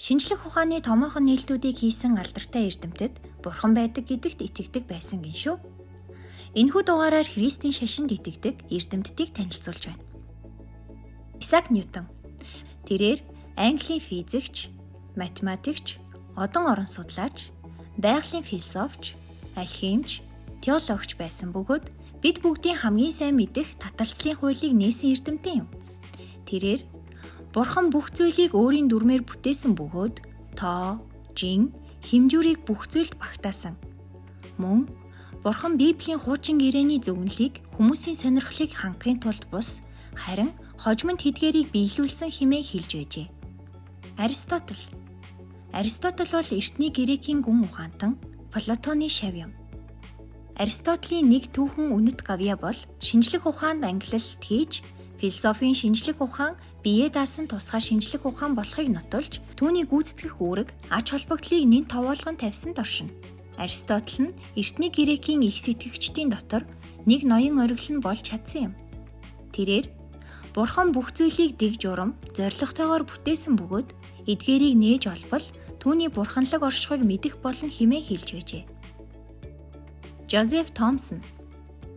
Шинжлэх ухааны томоохон нээлтүүдийг хийсэн алдартай эрдэмтэд бурхан байдаг гэдэгт итгэдэг байсан гин шүү. Энэхүү дугаараар Христийн шашинд итгэдэг эрдэмтдийг танилцуулж байна. Исаак Ньютон. Тэрээр Английн физикч, математикч, одон орон судлаач, байгалийн философч, алхимч, теологч байсан бөгөөд бид бүгдийн хамгийн сайн мэдэх таталцлын хуулийг нээсэн эрдэмтэн юм. Тэрээр бурхан бүх зүйлийг өөрийн дүрмээр бүтээсэн бөгөөд тоо, жин, хэмжүүрийг бүх зүйлд багтаасан. Мөн бурхан Библийн хуучин гэрээний зөвнөлийг хүмүүсийн сонирхлыг хангахын тулд бус, харин хожимд тэдгээрийг биелүүлсэн хэмээн хэлж байжээ. Аристотель бол эртний Грекийн гүн ухаантан, Платоны шав юм. Аристотелийн нэг түүхэн үнэт гавьяа бол шинжлэх ухаанд ангилалт хийж, философийн шинжлэх ухаан биеэ даасан тусгай шинжлэх ухаан болохыг нотолж, түүний гүйцэтгэх үүрэг ач холбогдлыг нэн товоолгон тавьсанд оршино. Аристотель нь эртний Грекийн их сэтгэгчдийн дотор нэг ноён оргил нь болж чадсан юм. Тэрээр бурхан бүх зүйлийг дэг журам, зоригтойгоор бүтээсэн бөгөөд эдгээрийг нээж олбол түүний бурханлаг оршихуйг мэдэх болно хэмээн хэлж байжээ. Жозеф Томсон.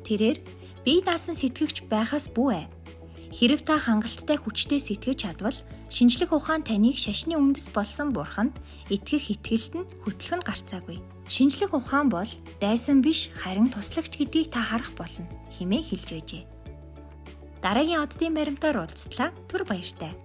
Тэрээр бие даасан сэтгэгч байхаас бүү ээ. Хэрэв та хангалттай хүчтэй сэтгэж чадвал шинжлэх ухаан таныг шашны үндэс болсон бурханд итгэх итгэлд нь хөтлөх нь гарцаагүй. Шинжлэх ухаан бол дайсан биш харин туслагч гэдгийг та харах болно хэмээн хэлж байжээ. Дараагийн оддын баримтаар уулзтлаа. Түр баяртай.